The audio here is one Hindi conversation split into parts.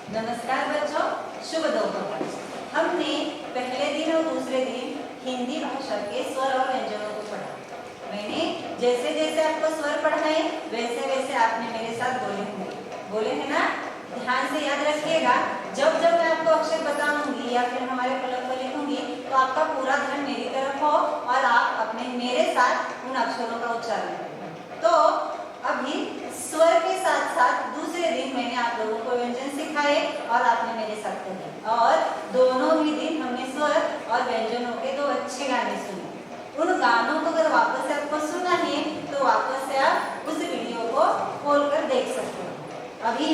नमस्कार बच्चों, शुभ दोपहर। हमने पहले दिन और दूसरे दिन हिंदी भाषा के स्वर और व्यंजनों को पढ़ा। मैंने जैसे जैसे आपको स्वर पढ़ाए वैसे वैसे आपने मेरे साथ बोले हैं ना। ध्यान से याद रखिएगा, जब जब मैं आपको अक्षर बताऊंगी या फिर हमारे फलक पर लिखूंगी तो आपका पूरा ध्यान मेरी तरफ हो और आप अपने मेरे साथ उन अक्षरों का उच्चारण करें। तो अभी स्वर के साथ साथ दूसरे दिन मैंने आप लोगों को व्यंजन सिखाए और आपने मेरे साथ कहे, और दोनों ही दिन हमने स्वर और व्यंजनों के दो अच्छे गाने सुने। उन गानों को अगर वापस से आपको सुनना है तो वापस से आप उस वीडियो को खोल कर देख सकते हो। अभी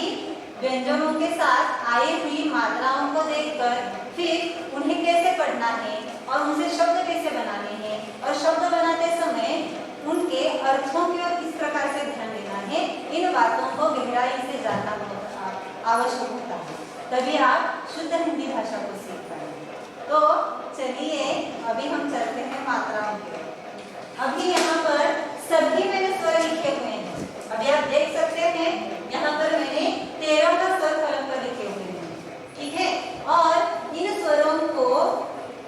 व्यंजनों के साथ आई हुई मात्राओं को देखकर फिर उन्हें कैसे पढ़ना है और उनसे शब्द कैसे बनाने हैं और शब्द बनाते समय उनके अर्थों की ओर किस प्रकार से ध्यान देना है, इन बातों को गहराई से जानना आवश्यक होता है, तभी आप शुद्ध हिंदी भाषा को सीख पाएंगे। तो चलिए अभी हम चलते हैं मात्राओं की ओर। अभी यहाँ पर सभी मैंने स्वर लिखे हुए हैं। अभी आप देख सकते हैं यहाँ पर मैंने 13 का स्वर फलक पर लिखे हुए हैं, ठीक है। और इन स्वरों को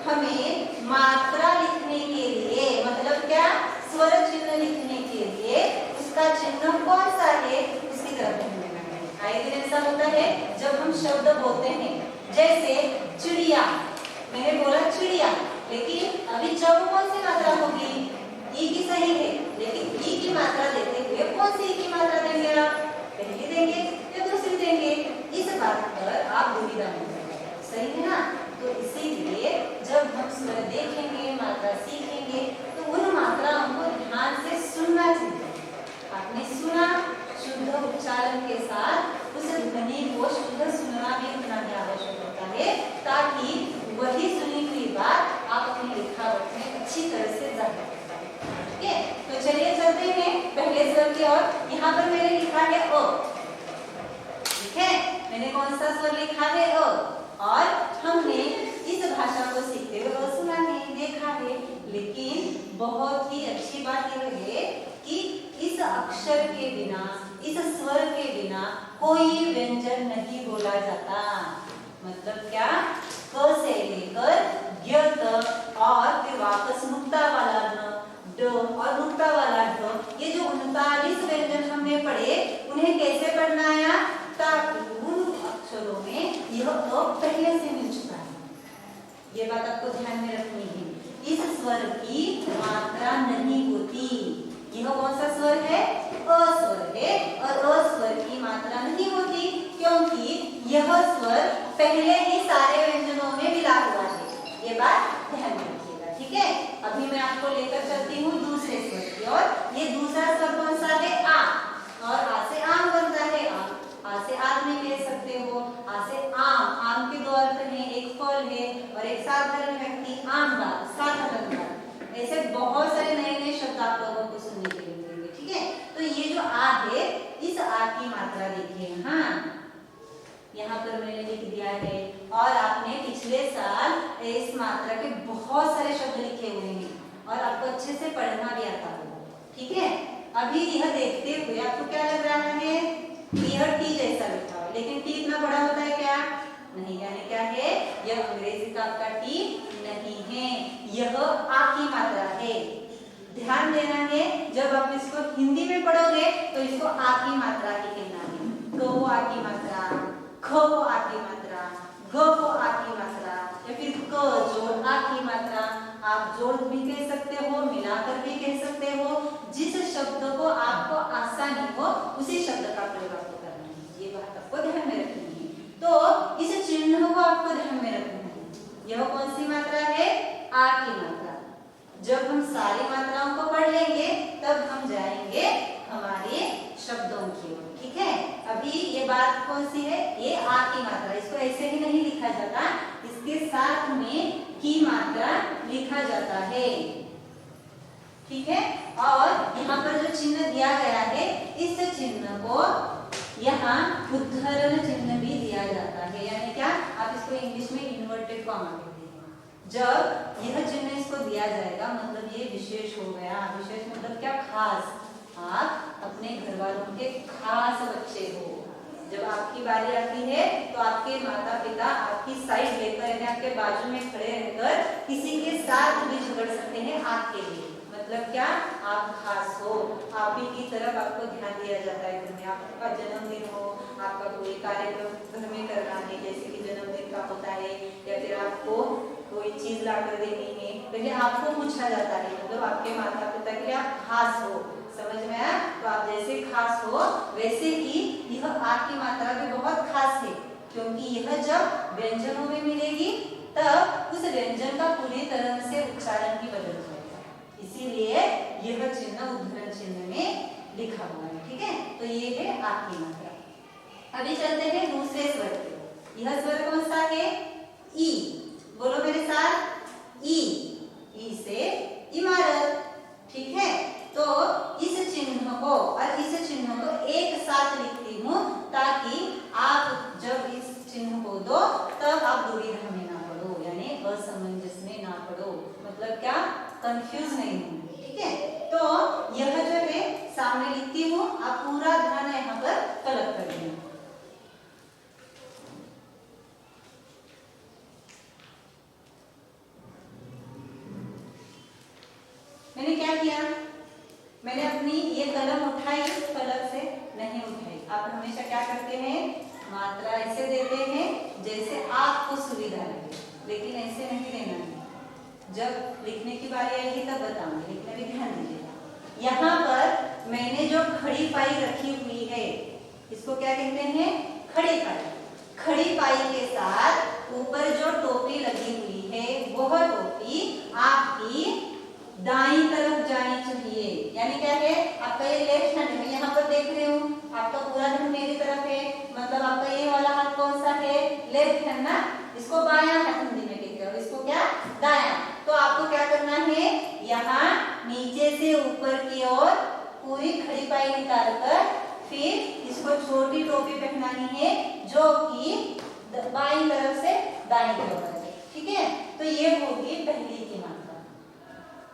हमें मात्रा लिखने के लिए, मतलब क्या, स्वर चिन्ह लिखने के लिए उसका चिन्ह कौन सा है उसकी तरफ ध्यान देना है। कई दिन ऐसा होता है जब हम शब्द बोलते हैं, जैसे चिड़िया, मैंने बोला चिड़िया, लेकिन अभी जब कौन सी मात्रा होगी, ई की सही है, लेकिन ई की मात्रा देते हुए कौन सी ई की मात्रा देंगे आप, पहली देंगे या दूसरी देंगे, इस बात पर आप दुविधा में पड़ेंगे, सही है ना। तो इसीलिए जब हम स्वर देखेंगे, मात्रा सीखेंगे तो उन मात्राओं को ध्यान से सुनना चाहिए। आपने सुना, शुद्ध उच्चारण के साथ उस ध्वनि को शुद्ध सुनना भी उतना ही आवश्यक होता है, ताकि वही सुनी हुई बात आप अपनी लिखावट में अच्छी तरह से जाहिर कर पाएं। ठीक है, तो चलिए चलते हैं पहले स्वर की ओर। यहाँ पर मैंने लिखा है अ, ठीक है, मैंने कौन सा स्वर लिखा है अ, और हमने इस भाषा को सीखते हुए सुना है, देखा है, लेकिन बहुत ही अच्छी बात यह है कि इस अक्षर के बिना, इस स्वर के बिना कोई व्यंजन नहीं बोला जाता। मतलब क्या, क से लेकर य तक और फिर वापस नुक्ता वाला न, ड और नुक्ता वाला ढ, ये जो 39 व्यंजन हमने पढ़े उन्हें कैसे पढ़ना है, ताकि उन अक्षरों में यह अ पहले से मिल चुका है। ये बात आपको ध्यान में रखनी है। इस स्वर की मात्रा नहीं होती। यह कौन सा स्वर है, अ स्वर है, और अ स्वर की मात्रा नहीं होती क्योंकि यह स्वर पहले ही सारे व्यंजनों में मिला हुआ है। ये बात ध्यान में रखिएगा, ठीक है। अभी मैं आपको लेकर चलती हूँ दूसरे स्वर की ओर। ये दूसरा स्वर कौन सा है, आ, और आ से आम बनता है। आ से आदमी कह सकते हो, आ से आम, आम के दो अर्थ हैं, एक फल है और एक साधारण व्यक्ति, आमदार, साधारणदार। ऐसे बहुत सारे नए नए शब्द आप लोगों को सुनने के लिए मिलेंगे, ठीक है। तो ये जो आ है, इस आ की मात्रा देखिए, हाँ यहाँ पर मैंने लिख दिया है, और आपने पिछले साल इस मात्रा के बहुत सारे शब्द लिखे हुए हैं और आपको अच्छे से पढ़ना भी आता होगा, ठीक है। अभी यह देखते हुए आपको क्या लग रहा है, यह टी जैसा लिखा है, लेकिन टी इतना बड़ा होता है क्या, नहीं, यानी क्या है, यह अंग्रेजी का आपका टी नहीं है, यह आ की मात्रा है। ध्यान देना है, जब आप इसको हिंदी में पढ़ोगे तो इसको आ की मात्रा ही कहना है। ग को आ की मात्रा, ख को आ की मात्रा, घ को आ की मात्रा, या फिर क जोड़ आ की मात्रा। आप जोड़ भी कह सकते हो, मिलाकर भी कह सकते हो, जिस शब्द को आपको आसानी हो उसी शब्द का प्रयोग आपको करना है। ये बात आपको ध्यान में रखनी है। तो इस चिन्ह को आपको ध्यान में रखना है। यह कौन सी मात्रा है, आ की मात्रा। जब हम सारी मात्राओं को पढ़ लेंगे तब हम जाएंगे हमारे शब्दों की ओर, ठीक है। अभी ये बात कौन सी है, ये आ की मात्रा, इसको ऐसे ही नहीं लिखा जाता, इसके साथ में की मात्रा लिखा जाता है, ठीक है। और यहाँ पर जो चिन्ह दिया गया है, इस चिन्ह को यहाँ उद्धरण चिन्ह भी दिया जाता है, यानी क्या, आप इसको इंग्लिश में इन्वर्टेड कॉमा कहते हैं। जब यह चिन्ह इसको दिया जाएगा मतलब ये विशेष हो गया। विशेष मतलब क्या, खास, आप अपने घर वालों के खास बच्चे हो, जब आपकी बारी आती है तो आपके माता पिता आपकी साइड लेकर यानी आपके बाजू में खड़े रहकर किसी के साथ भी झगड़ सकते हैं आपके लिए। मतलब क्या, आप खास हो, आप ही की तरफ आपको ध्यान दिया जाता है। घर में आपका जन्मदिन हो, आपका कोई कार्यक्रम घर में करना है, जैसे कि जन्मदिन का होता है, या फिर आपको कोई चीज लाकर देनी है, पहले आपको पूछा जाता है। मतलब आपके माता पिता के लिए आप खास हो, समझ में आया? तो आप जैसे खास हो वैसे ही यह आपकी मात्रा भी बहुत खास है, क्योंकि यह जब व्यंजनों में मिलेगी तब उस व्यंजन का पूरी तरह से उच्चारण ही बदल जाएगा। इसीलिए यह चिन्ह उद्धरण चिन्ह में लिखा हुआ है। ठीक है, तो ये है आपकी मात्रा। अभी चलते हैं दूसरे स्वर पे। यह स्वर कौन सा है? ई। बोलो मेरे साथ, ई। ई से इमारत। ठीक है, तो इस चिन्ह को और इस चिन्ह को एक साथ लिखती हूँ ताकि आप जब इस चिन्ह को दो तब आप दुविधा में ना पड़ो, यानी असमंजस में ना पड़ो। मतलब क्या, कंफ्यूज नहीं होंगे। ठीक है, तो यह जो है सामने लिखती हूँ, आप पूरा ध्यान यहाँ पर कलेक्ट कर देना। मैंने क्या किया, मैंने अपनी ये कलम उठाई, इस कलम से नहीं उठाई। आप हमेशा क्या करते हैं, मात्रा ऐसे देते हैं जैसे आपको सुविधा लगे, लेकिन ऐसे नहीं देना है। जब लिखने की बारी आएगी तब बताऊंगी, लेकिन अभी ध्यान दीजिएगा। यहाँ पर मैंने जो खड़ी पाई रखी हुई है, इसको क्या कहते हैं? खड़ी पाई। खड़ी पाई के साथ ऊपर जो टोपी लगी हुई है, वह टोपी आपकी दाईं तरफ जानी चाहिए। यानी क्या है, आपका ये लेफ्ट हैंड है, यहाँ पर देख रही हूँ, आपका पूरा ध्यान मेरी तरफ है, मतलब आपका ये वाला हाथ कौन सा है? लेफ्ट हैंड ना। इसको बायां हाथ हिंदी में कहते हो, इसको क्या? दायां। तो आपको क्या करना है, यहाँ नीचे से ऊपर की ओर पूरी खड़ी पाई निकाल कर फिर इसको छोटी टोपी पहनानी है जो कि बाईं तरफ से दाईं तरफ है। ठीक है, तो ये होगी पहली की मात्रा।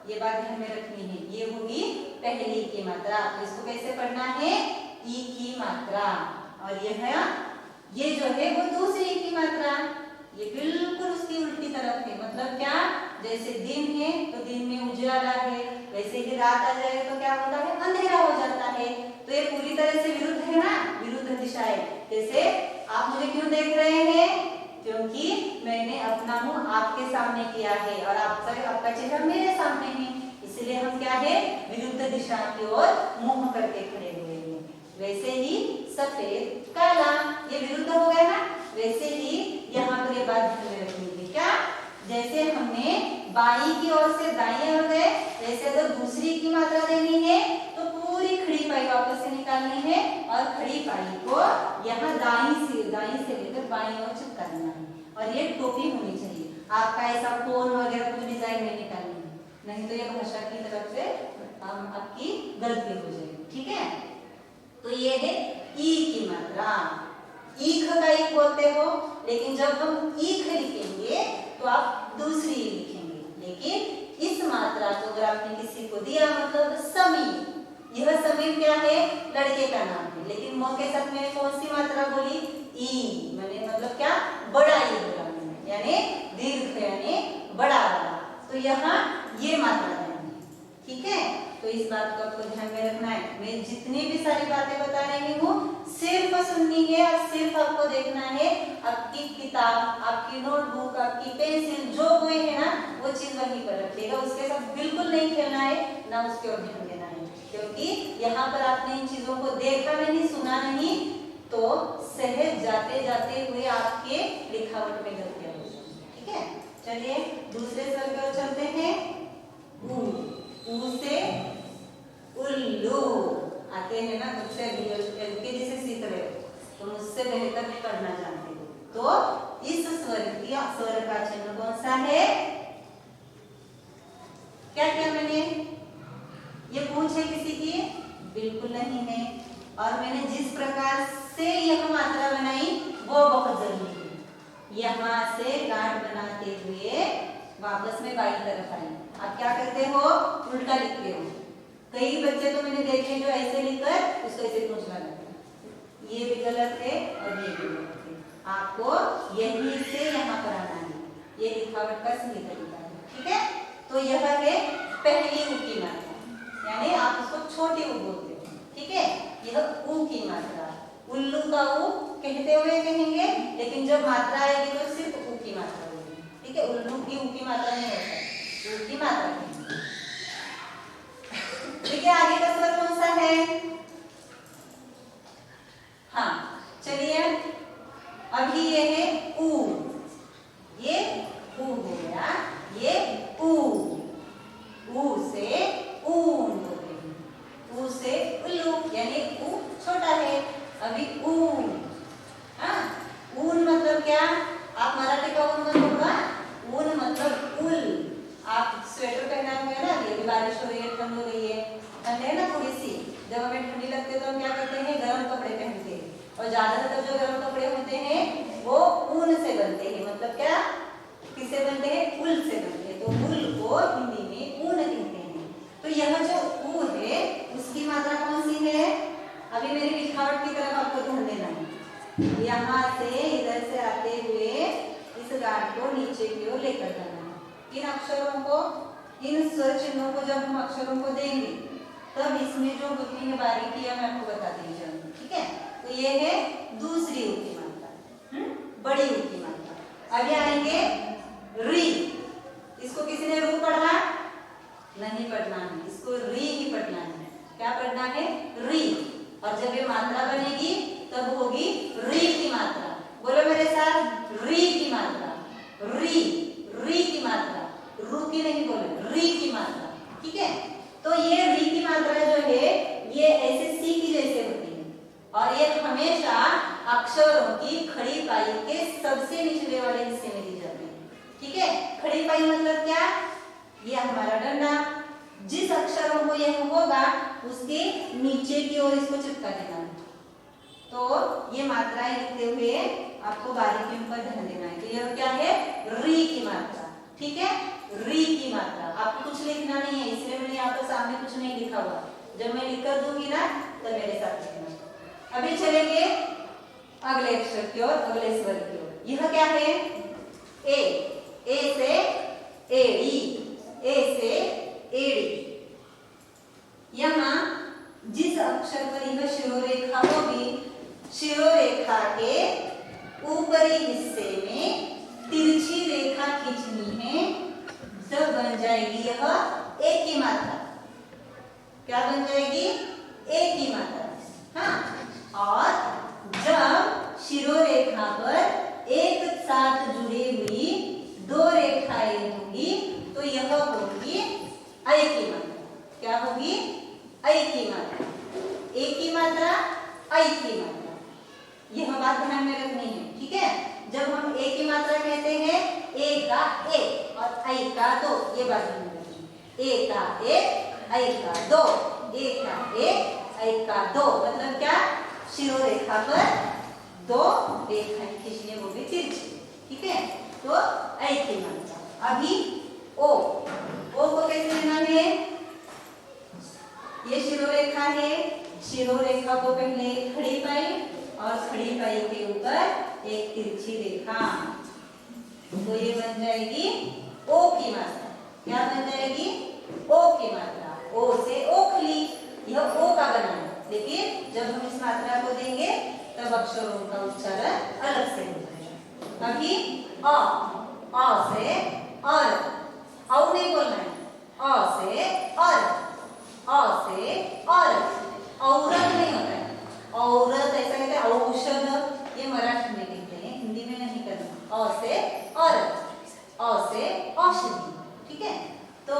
ये बात ध्यान में रखनी है, ये होगी पहली की मात्रा। तो इसको कैसे पढ़ना है? ई की मात्रा। और ये जो है वो दूसरी की मात्रा, ये बिल्कुल उसकी उल्टी तरफ है। मतलब क्या, जैसे दिन है तो दिन में उजाला है, वैसे ही रात आ जाए तो क्या होता है? अंधेरा हो जाता है। तो ये पूरी तरह से विरुद्ध है ना, विरुद्ध दिशा है। जैसे आप मुझे क्यों देख रहे हैं? क्योंकि मैंने अपना मुंह आपके सामने किया है और आपका चेहरा मेरे सामने है, इसलिए हम क्या है? विरुद्ध दिशा की ओर मुंह करके खड़े हुए हैं। वैसे ही सफेद काला, ये विरुद्ध हो गया ना। वैसे ही यहाँ पर ये बात ध्यान में रखनी है, क्या? जैसे हमने बाई की ओर से दाईं ओर गए, वैसे अगर दूसरी की मात्रा देनी है तो पूरी खड़ी पाई वापस से निकालनी है और खड़ी पाई को यहाँ दाईं से लेकर बाईं ओर चिपकाना है। और ये टोपी होनी चाहिए, आपका ऐसा कोन वगैरह कुछ डिजाइन नहीं निकालनी है, नहीं तो ये भाषा की तरफ से आपकी गलती हो जाएगी। ठीक है, तो ये है ई की मात्रा। ईख का ईख बोलते हो, लेकिन जब हम ईख लिखेंगे तो आप दूसरी लिखेंगे। लेकिन इस मात्रा को अगर आपने किसी को दिया, मतलब समीर, यह समीर क्या है? लड़के का नाम है, लेकिन मोह के साथ मैंने कौन सी मात्रा बोली? ई। मैंने मतलब क्या? बड़ा ई बोला मैंने, यानी दीर्घ, यानी बड़ा वाला। तो यहाँ ये मात्रा देनी है। ठीक है, तो इस बात को आपको ध्यान में रखना है। मैं जितनी भी सारी बातें बता रही हूँ सिर्फ सुननी है और सिर्फ आपको देखना है। आपकी किताब, आपकी नोटबुक, आपकी पेंसिल जो कोई है ना, वो चीज वहीं पर रखिएगा। उसके साथ बिल्कुल नहीं खेलना है, ना उसके ओर ध्यान देना है, क्योंकि यहाँ पर आपने इन चीजों को देखा नहीं, सुना नहीं, तो सहज जाते जाते हुए आपके लिखावट में गलतियां हो जाएंगी। ठीक है, चलिए दूसरे स्वर की ओर चलते हैं। ऊ से उल्लू। आते हैं ना, मुझसे एलकेजी से सीख रहे हो तो मुझसे बेहतर पढ़ना जानते हो। तो इस स्वर का चिन्ह कौन सा है? क्या किया मैंने? ये पूछ है किसी की? बिल्कुल नहीं है। और मैंने जिस प्रकार से यह मात्रा बनाई वो बहुत जरूरी है। यहाँ से गांठ बनाते हुए वापस में बाईं तरफ आई। आप क्या करते हो? उल्टा लिखते हो। कई बच्चे तो मैंने देखे जो ऐसे लिखकर उसको ऐसे पूछ लगाते हैं। ये भी गलत है और ये भी गलत है। आपको यहीं से यहाँ पर आना है, ये लिखावट का सही तरीका है। ठीक है, तो यह है पहली ऊ की मात्रा, यानी आप उसको छोटी ऊ बोलते हो। ठीक है, यह ऊ की मात्रा, उल्लू का ऊ कहते हुए कहेंगे, लेकिन जब मात्रा आएगी तो सिर्फ ऊ की मात्रा होगी। ठीक है, उल्लू की ऊ की मात्रा नहीं होता, ऊ की मात्रा कहेंगे। ठीक है, आगे का स्वर कौन सा है? हाँ, चलिए अभी ये है ऊ, ये ऊ हो गया, ये ऊ, ऊ से ऊन बोलते हैं, ऊ से उल्लू, यानी ऊ छोटा है। अभी ऊन, हाँ, ऊन मतलब क्या? आप मराठी का ऊन मतलब होगा, ऊन मतलब उल। आप स्वेटर पहना हुए हैं ना, ये भी बारिश हो रही है, ठंड हो रही है, ठंड है ना थोड़ी सी, जब हमें ठंडी लगती है तो हम क्या करते हैं, गर्म कपड़े पहनते हैं। और ज्यादातर जो गर्म कपड़े होते हैं वो ऊन से बनते हैं, मतलब क्या, किससे बनते हैं? उल से बनते हैं। तो उल को हिंदी में ऊन कहते हैं। तो यह जो ऊ है उसकी मात्रा कौन सी है? अभी मेरी लिखावट की तरफ आपको ध्यान देना है। यहाँ से इधर से आते हुए इस गांठ को नीचे की ओर लेकर जाना है। इन अक्षरों को, इन स्वर चिन्हों को जब हम अक्षरों को देंगे तब इसमें जो होती है बारीकियां मैं आपको बता दी जाऊंगी। ठीक है, तो ये है दूसरी ऊ की मात्रा, बड़ी ऊ की मात्रा। आगे आएंगे री, इसको किसी ने रू पढ़ा? नहीं पढ़ना है, इसको री ही पढ़ना है। क्या पढ़ना है? री। और जब ये मात्रा बनेगी तब होगी री की मात्रा। बोलो मेरे साथ, री की मात्रा, री, री की मात्रा, रू की नहीं बोले, री की मात्रा। ठीक है, तो ये री की मात्रा जो है ये ऐसे सी की जैसे होती है, और ये हमेशा अक्षरों की खड़ी पाई के सबसे निचले वाले हिस्से में दी जाती है। ठीक है, खड़ी पाई मतलब क्या? ये हमारा डंडा, जिस अक्षरों को यह होगा उसके नीचे की ओर इसको चिपका देना है। तो ये मात्राएं लिखते हुए आपको बारीकियों पर ध्यान देना है। तो यह क्या है? री की मात्रा। ठीक है, री की मात्रा। आपको कुछ लिखना नहीं है, इसलिए मैंने यहाँ पर सामने कुछ नहीं लिखा हुआ। जब मैं लिख कर दूंगी ना तब मेरे साथ लिखना। अभी चलेंगे अगले अक्षर की ओर, अगले स्वर की ओर। यह क्या है? ए, ए से एड़ी, ए से एड़ी। यहाँ जिस अक्षर पर यह शिरोरेखा होगी, शिरोरेखा के ऊपरी हिस्से में तिरछी रेखा खींचनी है, तब बन जाएगी यह एक की मात्रा। क्या बन जाएगी? एक की मात्रा। हाँ, और जब शिरोरेखा पर एक साथ जुड़ी हुई दो रेखाएं होंगी तो यह होगी ऐ की मात्रा। क्या होगी? ऐ की मात्रा। एक की मात्रा, ऐ की मात्रा। यह बात ध्यान में रखनी है। ठीक है, जब हम ए की मात्रा कहते हैं, ए का ए और ऐ का दो, ये बात ध्यान में रखनी। ए का एक, ऐ का दो, ए का एक, ऐ का दो, मतलब क्या? शिरोरेखा पर दो रेखाएं खींचने, वो भी तिरछी। ठीक है, तो ऐ की मात्रा। अभी ओ, ओ को कैसे लेना है? ये शिरोरेखा है, शिरोरेखा को पहले खड़ी पाई और खड़ी पाई के ऊपर एक तिरछी रेखा, तो ये बन जाएगी ओ की मात्रा। क्या बन जाएगी? ओ की मात्रा। ओ से ओखली, यह ओ का बना है, लेकिन जब हम इस मात्रा को देंगे तब अक्षरों का उच्चारण अलग से हो जाएगा। अभी अ से और, औ नहीं बोलना है, अ से और, अ से और, औरत नहीं होता है। औरत ऐसा कहते हैं, औषध, ये मराठी में कहते हैं, हिंदी में नहीं करना। अ से औरत, अ से औषधि। ठीक है, तो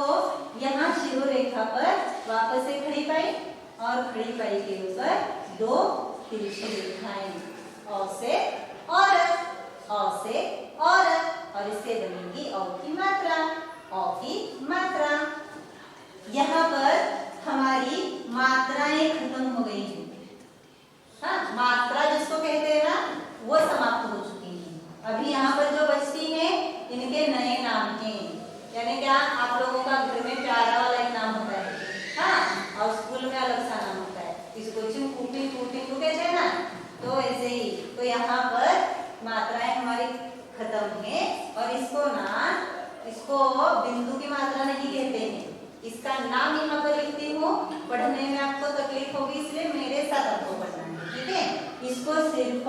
यहाँ शिरोरेखा पर वापस से खड़ी पाई और खड़ी पाई के ऊपर दो तिरछी रेखाएं, अ से औरत, अ से औरत, और इससे बनेगी औ की मात्रा, औ की मात्रा। यहाँ पर हमारी मात्राएं खत्म हो गई हैं। हाँ, मात्रा जिसको कहते हैं ना, वो समाप्त हो चुकी है। अभी यहाँ पर जो बचती हैं इनके नए नाम हैं। यानी क्या? आप लोगों का घर में प्यारा वाला एक नाम होता है, हाँ, और स्कूल में अलग सा नाम होता है। इसको चिंकू, पिंकू, टिंकू कहते हैं ना, तो मात्राएं हमारी खत्म है और इसको बिंदु की मात्रा नहीं कहते हैं। इसका नाम यहाँ पर लिखती हूँ, पढ़ने में आपको तकलीफ होगी इसलिए मेरे साथ आपको पढ़ना है, ठीक है। इसको सिर्फ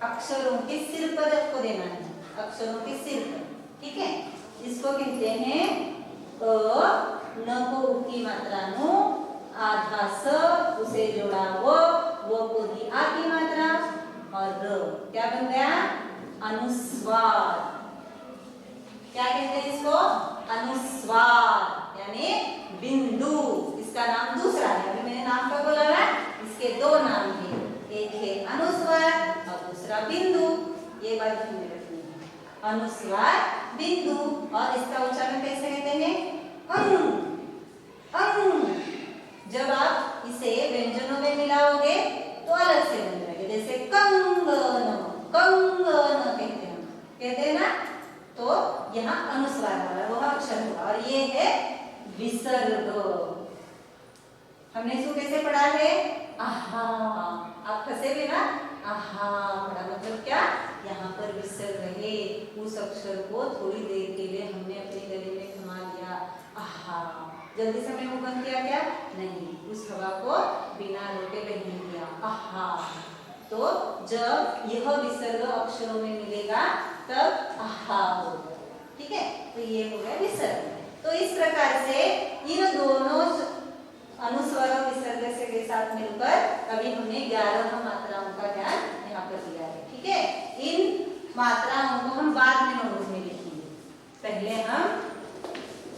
अक्षरों के सिर पर आपको देना है, अक्षरों के सिर पर, ठीक है। इसको कहते हैं न को उ की मात्रा नु, आधा स उसे जोड़ा वो को दी आ की मात्रा और र, क्या बन गया? अनुस्वार। क्या कहते हैं इसको? अनुस्वार यानी बिंदु। इसका नाम दूसरा है, अभी मैंने नाम का बोला ना, इसके दो नाम हैं, एक है अनुस्वार और दूसरा बिंदु। ये बात ध्यान में रखनी है, अनुस्वार बिंदु। और इसका उच्चारण कैसे कहते हैं? जब आप इसे व्यंजनों में मिलाओगे तो अलग से बन जाएगा, जैसे कंगन, कंगन कहते हैं ना, तो यहाँ अनुस्वार वाला वो अक्षर हुआ। और ये है विसर्ग। हमने इसको कैसे पढ़ा है? आहा, आप फंसे भी ना, आहा पढ़ा मतलब क्या? यहाँ पर विसर्ग है, उस अक्षर को थोड़ी देर के लिए हमने अपने गले में थमा लिया, आहा। जल्दी से हमने मुंह बंद किया क्या? नहीं, उस हवा को बिना रोके बहने दिया, आहा। तो जब यह विसर्ग अक्षरों में मिलेगा तब आहा होगा, ठीक है। तो ये हो गया विसर्ग। तो इस प्रकार से इन दोनों अनुस्वार और विसर्ग से के साथ मिलकर अभी हमने 11 मात्राओं का ज्ञान यहाँ पर दिया है, ठीक है। इन मात्राओं को हम बाद में नोट्स में लिखेंगे, पहले हम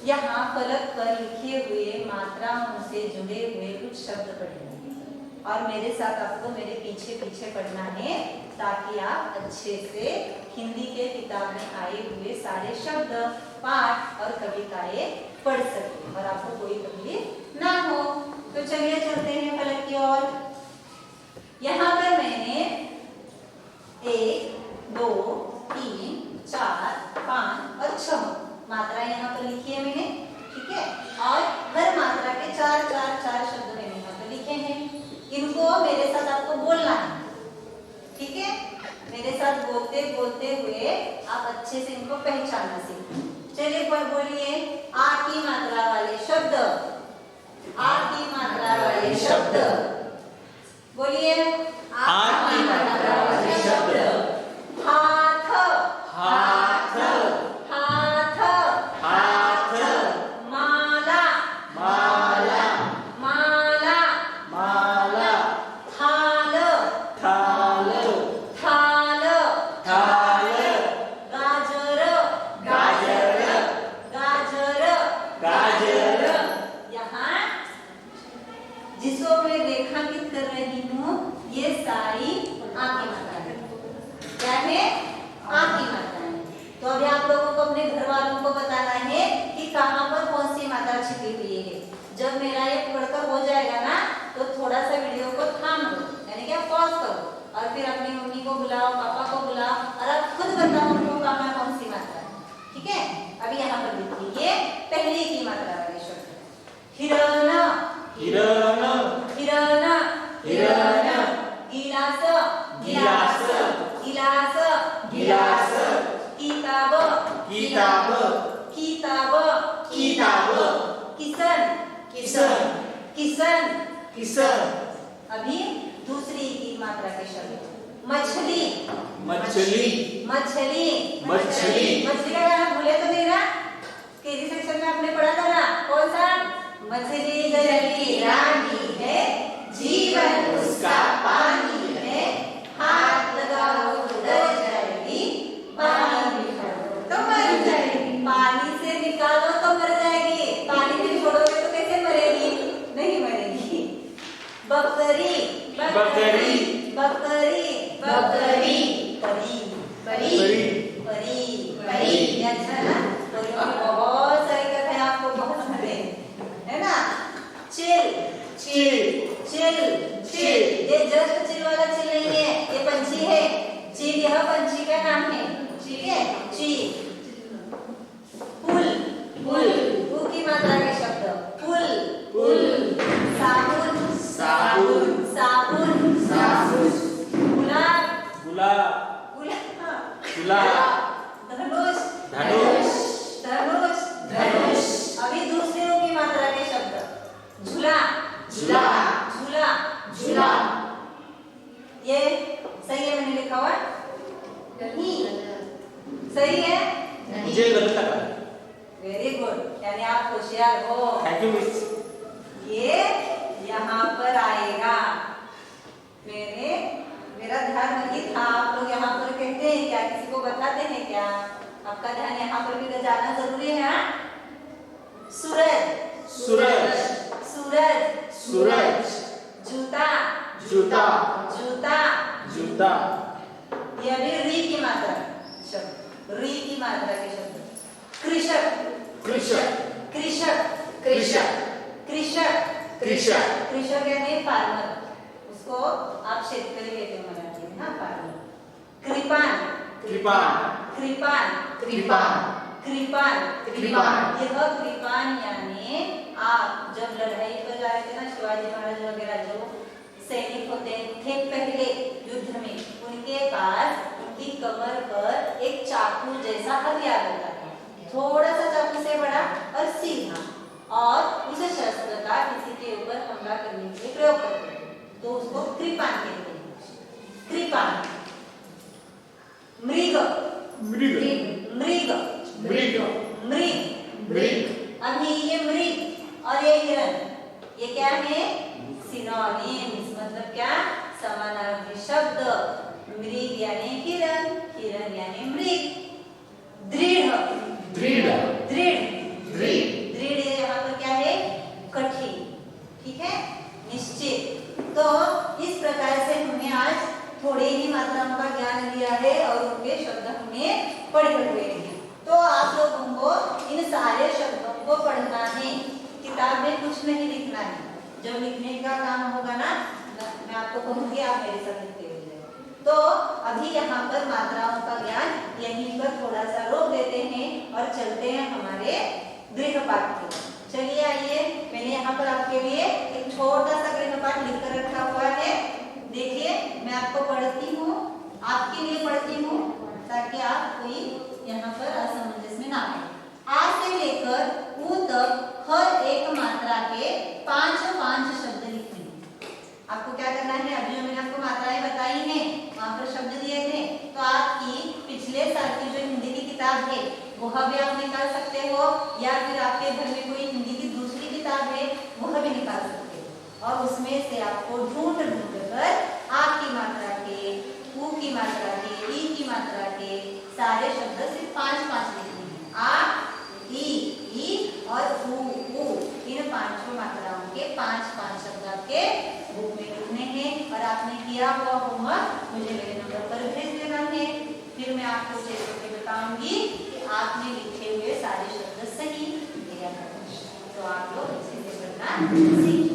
यहाँ फलक पर लिखे हुए मात्राओं से जुड़े हुए कुछ शब्द पढ़ेंगे और मेरे साथ आपको मेरे पीछे पीछे पढ़ना है, ताकि आप अच्छे से हिंदी के किताब में आए हुए सारे शब्द, पाठ और कविताएं पढ़ सकें और आपको कोई तकलीफ ना हो। तो चलिए चलते हैं फलक की ओर। यहाँ पर मैंने 1, 2, 3, 4, 5 और 6 मात्रा यहाँ पर लिखी है मैंने, ठीक है। और हर मात्रा के 4 शब्द मैंने यहाँ पर लिखे हैं। इनको मेरे साथ आपको बोलना है, ठीक है। मेरे साथ बोलते बोलते हुए आप अच्छे से इनको पहचानना सीखें। चलिए बोलिए, आ की मात्रा वाले शब्द, आ की मात्रा वाले शब्द बोलिए। आ की मात्रा वाले शब्द, हाथ, हाथ, हाथ, हाथ, माला, माला, माला, माला, थाल, थाल, थाल, थाल, गाजर, गाजर, गाजर, गाजर। यहाँ जिसको मैं रेखांकित कर रही हूँ ये सारी आ की मात्रा है। क्या है? आ की मात्रा है। तो अभी आप लोगों को अपने घर वालों को बताना है कि कहाँ पर कौन सी मात्रा छिपी हुई है। जब मेरा ये पढ़कर हो जाएगा ना तो थोड़ा सा वीडियो को थाम दो, यानी कि आप पॉज करो और फिर अपनी मम्मी को बुलाओ, पापा को बुलाओ और आप खुद बताओ उनको कहाँ कौन सी मात्रा है, ठीक है। अभी यहाँ पर देखिए पहली की मात्रा वाले शब्द, हिरण, हिरण, हिरण, हिरण, गिलास, गिलास, गिलास, गिलास, किताब, किताब, किताब, किताब, किसन, किसन, किसन, किसन। अभी दूसरी की मात्रा के शब्द, मछली, मछली, मछली, मछली। मछली का गाना भूले तो नहीं ना? केजी सेक्शन में आपने पढ़ा था ना, कौन सा? मछली जल की रानी है, जीवन उसका पानी है, हाथ लगाओ तो डर जाएगी, पानी निकालो तो मर जाएगी। पानी से निकालो तो मर जाएगी, पानी में छोड़ोगे तो कैसे मरेगी? नहीं मरेगी। बकरी, बकरी, बकरी, बकरी, परी, परी, परी, परी। अच्छा ना? बहुत सारी कथाएं आपको बहुत मजे है ना? Chill, chill, chill, chill. ये जस्ट चिल वाला चिल नहीं है, ये पंछी है। चिल यह पंछी का नाम है, ठीक है। चिल, फूल, फूल, फूल की मात्रा के शब्द, फूल, फूल, साबुन, साबुन, साबुन, साबुन, गुलाब, गुलाब, चूल्हा, धनुष, धनुष, अभी दूसरे ऊ की मात्रा के शब्द, झूला, झूला, ये सही है, मैंने लिखा हुआ नहीं, सही है, मुझे गलत लगा। वेरी गुड, यानी आप होशियार हो। Thank you miss. ये यहाँ पर आएगा, मेरा ध्यान वही था। आप लोग यहाँ पर कहते हैं क्या, किसी को बताते हैं क्या? आपका ध्यान यहाँ पर भी जाना जरूरी है। सूरज, जूता, ये अभी री की मात्रा शब्द, री की मात्रा के शब्द। कृषक यानी फार्मर, उसको आप शेतकरी कहते हैं मराठी में, हाँ फार्मर। कृपान, यह कृपान यानी आप जब लड़ाई पर जा रहे थे ना, शिवाजी महाराज वगैरह जो सैनिक होते थे पहले युद्ध में, उनके पास उनकी कमर पर एक चाकू जैसा हथियार होता था, थोड़ा सा चाकू से बड़ा और सीधा, और उस शस्त्र का किसी के ऊपर हमला करने के लिए प्रयोग करते थे, तो उसको कृपान कहते हैं। कृपान। मृग, अभी ये मृग और ये हिरण, ये क्या है? सिनोनिम्स, मतलब क्या? समानार्थी शब्द। मृग यानी हिरण, हिरण यानी मृग। दृढ़ यहाँ पर क्या है? कठिन, ठीक है, निश्चित। तो इस प्रकार से हमने आज थोड़े ही मात्राओं का ज्ञान लिया है और उनके शब्द हमने पढ़े हुए हैं। तो आप लोगों को इन सारे शब्दों को पढ़ना है, किताब में कुछ नहीं लिखना है। जब लिखने का काम होगा ना, मैं आपको कहूंगी, आप मेरे साथ लिखते हुए। तो अभी यहाँ पर मात्राओं का ज्ञान यहीं पर थोड़ा सा रोक देते हैं और चलते हैं हमारे गृहपाठ की। चलिए आइए, मैंने यहाँ पर आपके लिए एक छोटा सा गृहपाठ लिखकर रखा हुआ है। देखिए, मैं आपको पढ़ती हूँ, आपके लिए पढ़ती हूँ, ताकि आप कोई यहाँ पर असमंजस में ना आए। आ से लेकर ऊ तक हर एक मात्रा के 5 शब्द लिखने। आपको क्या करना है? अभी जो मैंने आपको मात्राएं बताई हैं, वहाँ पर शब्द दिए थे, तो आपकी पिछले साल की जो हिंदी की किताब है वह भी आप निकाल सकते हो, या फिर आपके घर में कोई हिंदी की दूसरी किताब है वह भी निकाल सकते हो, और उसमें से आपको ढूंढ कर आ की मात्रा के, ऊ की मात्रा के, ई की मात्रा के सारे शब्द सिर्फ 5 लिखने हैं। आ, ई और ऊ, इन 5 मात्राओं के 5 शब्द आपके बुक में लिखने हैं। और आपने किया हुआ होमवर्क मुझे मेरे नंबर पर भेज देना है, फिर मैं आपको चेक करके बताऊंगी कि आपने लिखे हुए सारे शब्द सही दिया है। तो आप लोग इसे पढ़ना सीखिए।